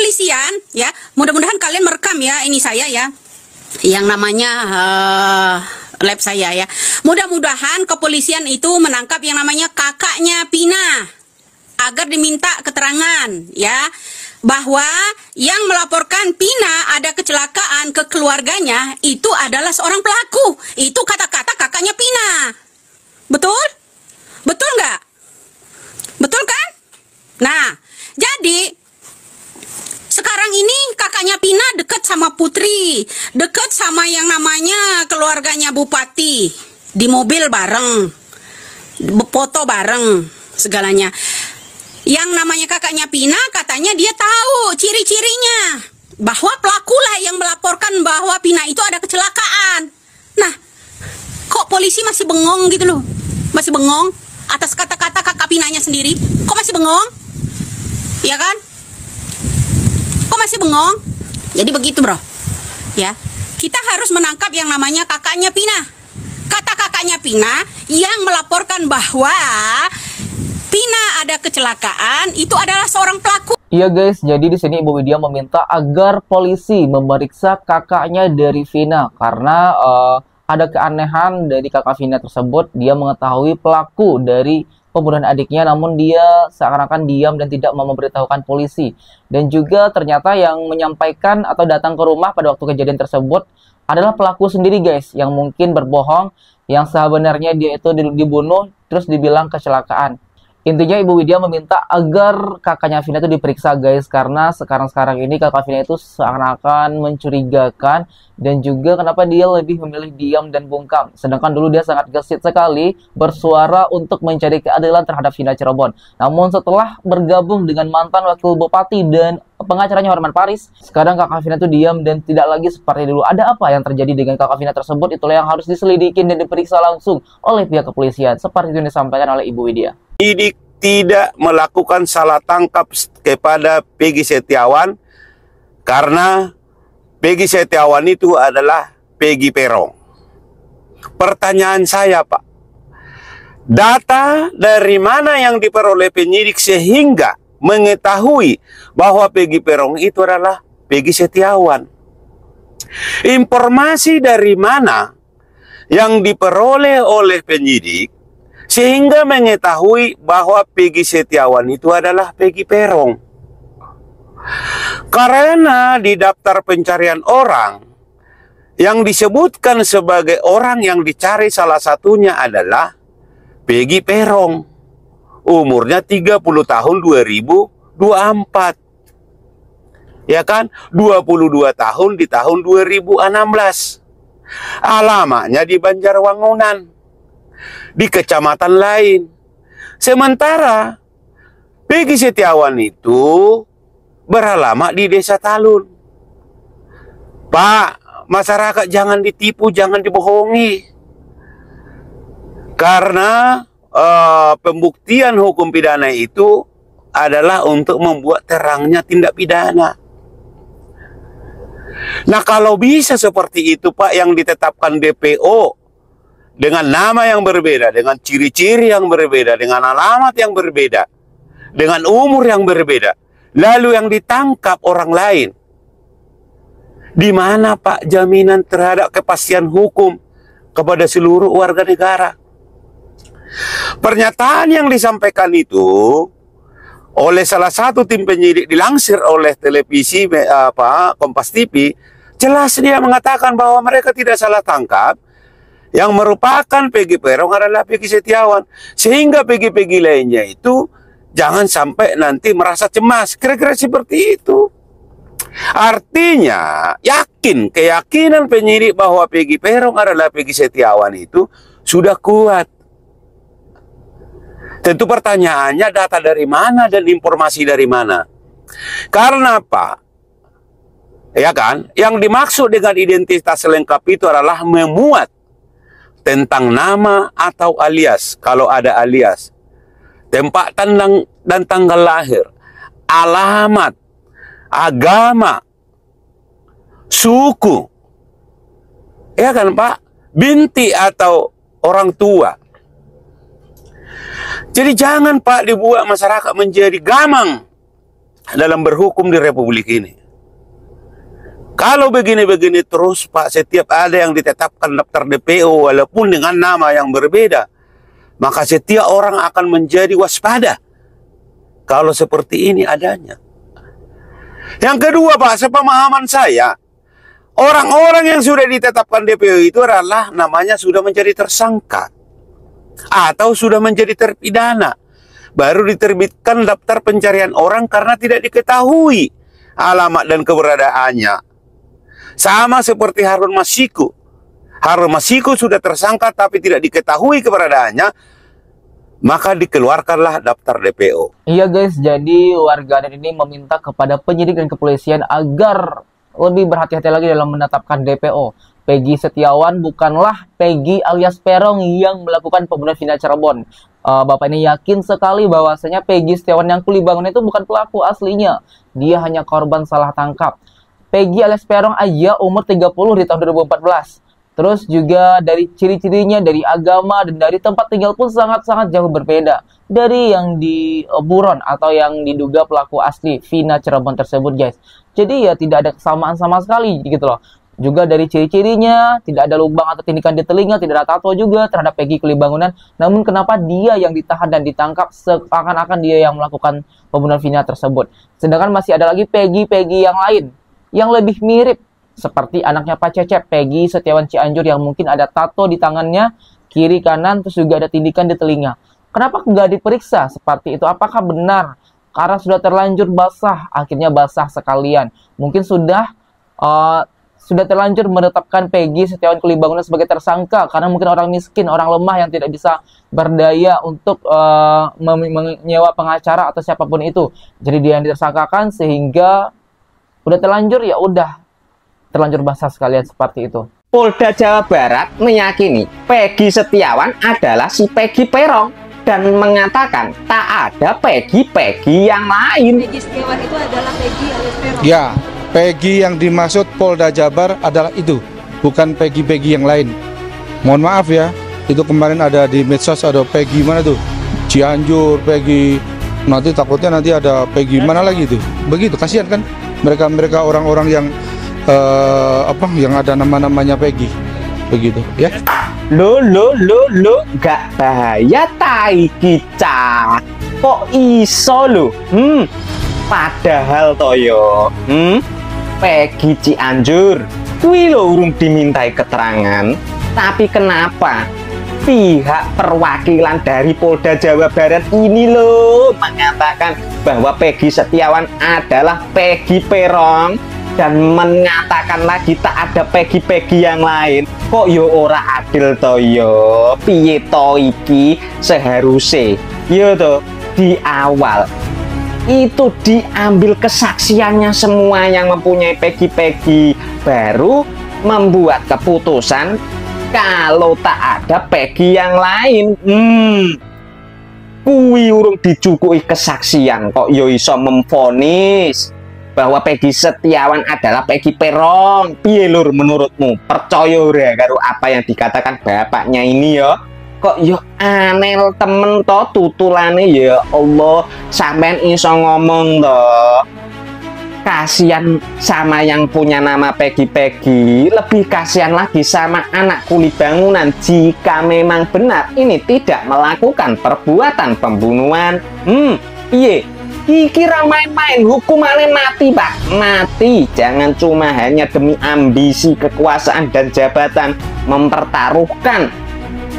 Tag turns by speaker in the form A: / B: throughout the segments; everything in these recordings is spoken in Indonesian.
A: kepolisian ya, mudah-mudahan kalian merekam ya ini saya ya, yang namanya lab saya ya. Mudah-mudahan kepolisian itu menangkap yang namanya kakaknya Pina agar diminta keterangan ya, bahwa yang melaporkan Pina ada kecelakaan ke keluarganya itu adalah seorang pelaku. Itu kata-kata kakaknya Pina. Betul? Betul nggak? Betul kan? Nah, jadi sekarang ini kakaknya Pina dekat sama Putri, dekat sama yang namanya keluarganya Bupati, di mobil bareng, foto bareng, segalanya. Yang namanya kakaknya Pina katanya dia tahu ciri-cirinya, bahwa pelakulah yang melaporkan bahwa Pina itu ada kecelakaan. Nah, kok polisi masih bengong gitu loh? Masih bengong atas kata-kata kakak Pinanya sendiri. Kok masih bengong? Ya kan? Kok masih bengong? Jadi begitu bro ya, kita harus menangkap yang namanya kakaknya Pina. Kata kakaknya Pina yang melaporkan bahwa Pina ada kecelakaan itu adalah seorang pelaku.
B: Iya guys, jadi di sini Ibu Widya meminta agar polisi memeriksa kakaknya dari Vina karena ada keanehan dari kakak Vina tersebut. Dia mengetahui pelaku dari pembunuhan adiknya, namun dia seakan-akan diam dan tidak mau memberitahukan polisi. Dan juga ternyata yang menyampaikan atau datang ke rumah pada waktu kejadian tersebut adalah pelaku sendiri guys, yang mungkin berbohong, yang sebenarnya dia itu dibunuh terus dibilang kecelakaan. Intinya Ibu Widya meminta agar kakaknya Vina itu diperiksa guys, karena sekarang ini kakak Vina itu seakan-akan mencurigakan, dan juga kenapa dia lebih memilih diam dan bungkam, sedangkan dulu dia sangat gesit sekali bersuara untuk mencari keadilan terhadap Vina Cirebon. Namun setelah bergabung dengan mantan wakil bupati dan pengacaranya Hotman Paris, sekarang kakak Vina itu diam dan tidak lagi seperti dulu. Ada apa yang terjadi dengan kakak Vina tersebut? Itulah yang harus diselidikin dan diperiksa langsung oleh pihak kepolisian, seperti yang disampaikan oleh Ibu Widya.
C: Penyidik tidak melakukan salah tangkap kepada Peggy Setiawan karena Peggy Setiawan itu adalah Peggy Peron. Pertanyaan saya, Pak, data dari mana yang diperoleh penyidik sehingga mengetahui bahwa Peggy Peron itu adalah Peggy Setiawan? Informasi dari mana yang diperoleh oleh penyidik sehingga mengetahui bahwa Peggy Setiawan itu adalah Peggy Peron? Karena di daftar pencarian orang yang disebutkan sebagai orang yang dicari salah satunya adalah Peggy Peron. Umurnya 30 tahun 2024. Ya kan? 22 tahun di tahun 2016. Alamatnya di Banjarwangunan, di kecamatan lain. Sementara Peggy Setiawan itu beralamat di Desa Talun. Pak, masyarakat jangan ditipu, jangan dibohongi. Karena pembuktian hukum pidana itu adalah untuk membuat terangnya tindak pidana. Nah, kalau bisa seperti itu Pak, yang ditetapkan DPO dengan nama yang berbeda, dengan ciri-ciri yang berbeda, dengan alamat yang berbeda, dengan umur yang berbeda, lalu yang ditangkap orang lain, di mana Pak jaminan terhadap kepastian hukum kepada seluruh warga negara? Pernyataan yang disampaikan itu oleh salah satu tim penyidik dilansir oleh televisi Kompas TV, jelas dia mengatakan bahwa mereka tidak salah tangkap. Yang merupakan Peggy Peron adalah Peggy Setiawan. Sehingga Peggy-Peggy lainnya itu jangan sampai nanti merasa cemas. Kira-kira seperti itu. Artinya, keyakinan penyidik bahwa Peggy Peron adalah Peggy Setiawan itu sudah kuat. Tentu pertanyaannya, data dari mana dan informasi dari mana? Karena Pak, ya kan, yang dimaksud dengan identitas lengkap itu adalah memuat tentang nama atau alias, kalau ada alias, tempat dan tanggal lahir, alamat, agama, suku, ya kan Pak, binti atau orang tua. Jadi jangan Pak dibuat masyarakat menjadi gamang dalam berhukum di Republik ini. Kalau begini-begini terus, Pak, setiap ada yang ditetapkan daftar DPO walaupun dengan nama yang berbeda, maka setiap orang akan menjadi waspada kalau seperti ini adanya. Yang kedua, Pak, sepemahaman saya, orang-orang yang sudah ditetapkan DPO itu adalah namanya sudah menjadi tersangka atau sudah menjadi terpidana. Baru diterbitkan daftar pencarian orang karena tidak diketahui alamat dan keberadaannya. Sama seperti Harun Masiku. Harun Masiku sudah tersangka tapi tidak diketahui keberadaannya, maka dikeluarkanlah daftar DPO.
B: Iya guys, jadi warganet ini meminta kepada penyidik dan kepolisian agar lebih berhati-hati lagi dalam menetapkan DPO. Peggy Setiawan bukanlah Peggy alias Peron yang melakukan pembunuhan Vina Cirebon. Bapak ini yakin sekali bahwasanya Peggy Setiawan yang kuli bangun itu bukan pelaku aslinya. Dia hanya korban salah tangkap. Peggy alias Peron aja umur 30 di tahun 2014. Terus juga dari ciri-cirinya, dari agama, dan dari tempat tinggal pun sangat-sangat jauh berbeda dari yang di buron atau yang diduga pelaku asli Vina Cirebon tersebut, guys. Jadi ya tidak ada kesamaan sama sekali gitu loh. Juga dari ciri-cirinya, tidak ada lubang atau tindikan di telinga, tidak ada tato juga terhadap Peggy kuli bangunan. Namun kenapa dia yang ditahan dan ditangkap seakan-akan dia yang melakukan pembunuhan Vina tersebut. Sedangkan masih ada lagi Peggy yang lain yang lebih mirip seperti anaknya Pak Cecep, Peggy Setiawan Cianjur, yang mungkin ada tato di tangannya kiri kanan, terus juga ada tindikan di telinga. Kenapa nggak diperiksa seperti itu? Apakah benar karena sudah terlanjur basah, akhirnya basah sekalian? Mungkin sudah terlanjur menetapkan Peggy Setiawan kuli bangunan sebagai tersangka karena mungkin orang miskin, orang lemah yang tidak bisa berdaya untuk menyewa pengacara atau siapapun itu. Jadi dia yang ditersangkakan sehingga udah terlanjur, ya udah terlanjur basah sekalian seperti itu.
D: Polda Jawa Barat meyakini Peggy Setiawan adalah si Peggy Peron dan mengatakan tak ada Peggy yang lain.
A: Peggy Setiawan itu adalah Peggy alias Peron.
E: Ya, Peggy yang dimaksud Polda Jabar adalah itu, bukan Peggy yang lain. Mohon maaf ya, itu kemarin ada di medsos, ada Peggy mana tuh? Cianjur, Peggy. Nanti takutnya nanti ada Peggy mana lagi tuh? Begitu, kasihan kan mereka orang-orang yang yang ada nama-namanya Peggy. Begitu ya.
D: Lo, gak bahaya tai kicah. Kok iso lo? Padahal toyo, Peggy Cianjur, kuwi lo urung dimintai keterangan. Tapi kenapa pihak perwakilan dari Polda Jawa Barat ini lo mengatakan bahwa Peggy Setiawan adalah Peggy Peron dan mengatakan lagi tak ada Peggy yang lain? Kok yo ora adil to yo? Piye to iki? Seharusnya yo to di awal itu diambil kesaksiannya semua yang mempunyai Peggy, baru membuat keputusan kalau tak ada Peggy yang lain. Kuwi urung dicukuki kesaksian kok yo iso memvonis bahwa Peggy Setiawan adalah Peggy Peron. Piye lur menurutmu? Percaya ora karo apa yang dikatakan bapaknya ini ya? Kok yo aneh temen to tutulane, ya Allah, sampean iso ngomong to. Kasihan sama yang punya nama Peggy, lebih kasihan lagi sama anak kuli bangunan jika memang benar ini tidak melakukan perbuatan pembunuhan. Iya, kira main-main, hukumannya mati Pak, mati. Jangan cuma hanya demi ambisi kekuasaan dan jabatan mempertaruhkan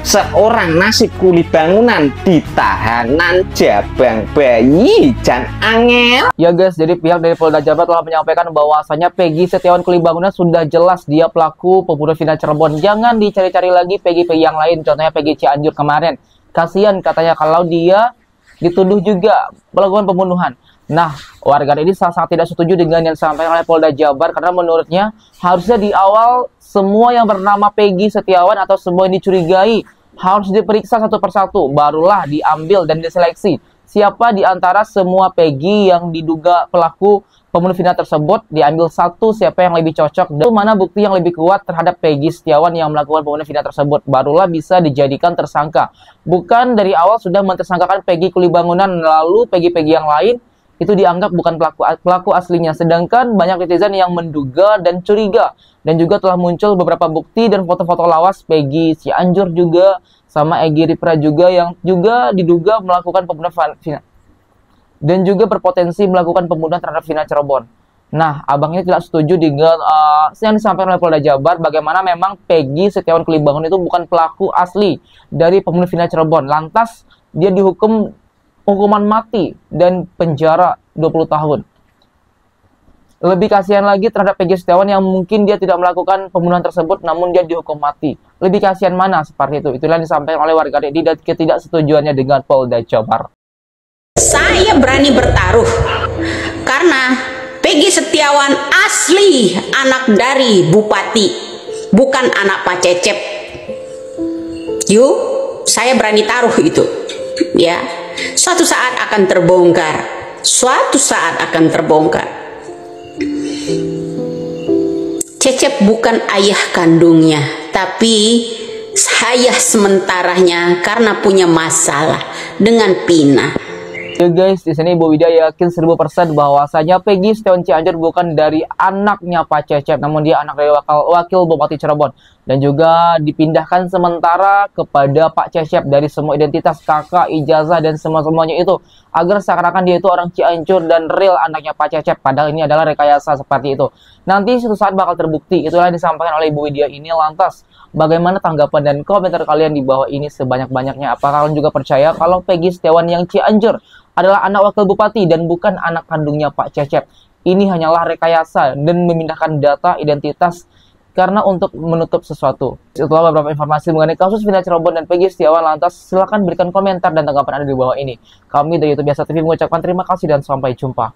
D: seorang nasib kuli bangunan di tahanan Jabang Bayi. Jan angel.
B: Ya guys, jadi pihak dari Polda Jabar telah menyampaikan bahwasanya Peggy Setiawan kuli bangunan sudah jelas dia pelaku pembunuhan Vina Cirebon. Jangan dicari-cari lagi Peggy yang lain, contohnya Peggy Cianjur kemarin. Kasihan katanya kalau dia dituduh juga melakukan pembunuhan. Nah, warga ini sangat tidak setuju dengan yang disampaikan oleh Polda Jabar karena menurutnya harusnya di awal semua yang bernama Peggy Setiawan atau semua yang dicurigai harus diperiksa satu persatu, barulah diambil dan diseleksi siapa di antara semua Peggy yang diduga pelaku pembunuh Vina tersebut, diambil satu siapa yang lebih cocok dan mana bukti yang lebih kuat terhadap Peggy Setiawan yang melakukan pembunuhan Vina tersebut, barulah bisa dijadikan tersangka. Bukan dari awal sudah mentersangkakan Peggy kuli bangunan lalu Peggy yang lain itu dianggap bukan pelaku aslinya. Sedangkan banyak netizen yang menduga dan curiga. Dan juga telah muncul beberapa bukti dan foto-foto lawas Peggy Cianjur juga sama Egy Ripra juga yang juga diduga melakukan pembunuhan Vina dan juga berpotensi melakukan pembunuhan terhadap Vina Cirebon. Nah, abang ini tidak setuju dengan yang disampaikan oleh Polda Jabar, bagaimana memang Peggy Setiawan Kelibangun itu bukan pelaku asli dari pembunuhan Vina Cirebon. Lantas dia dihukum hukuman mati dan penjara 20 tahun. Lebih kasihan lagi terhadap Peggy Setiawan yang mungkin dia tidak melakukan pembunuhan tersebut namun dia dihukum mati. Lebih kasihan mana seperti itu? Itulah yang disampaikan oleh warganet di ketidaksetujuannya dengan Polda Jabar.
A: Saya berani bertaruh karena Peggy Setiawan asli anak dari bupati, bukan anak Pak Cecep. Yuk, saya berani taruh itu. Ya, suatu saat akan terbongkar. Suatu saat akan terbongkar. Cecep bukan ayah kandungnya, tapi ayah sementaranya karena punya masalah dengan Pina.
B: Ya guys, di sini Ibu Widya yakin 1000% bahwasanya Peggy Setiawan Cianjur bukan dari anaknya Pak Cecep, namun dia anak dari wakil Bupati Cirebon dan juga dipindahkan sementara kepada Pak Cecep dari semua identitas kakak, ijazah dan semuanya itu agar seakan-akan dia itu orang Cianjur dan real anaknya Pak Cecep, padahal ini adalah rekayasa seperti itu. Nanti suatu saat bakal terbukti. Itulah yang disampaikan oleh Ibu Widya ini. Lantas bagaimana tanggapan dan komentar kalian di bawah ini sebanyak-banyaknya? Apakah kalian juga percaya kalau Peggy Setiawan yang Cianjur adalah anak wakil bupati dan bukan anak kandungnya Pak Cecep? Ini hanyalah rekayasa dan memindahkan data identitas karena untuk menutup sesuatu. Setelah beberapa informasi mengenai kasus Vina Cirebon dan Peggy Setiawan, lantas silahkan berikan komentar dan tanggapan Anda di bawah ini. Kami dari YouTube Biasa TV mengucapkan terima kasih dan sampai jumpa.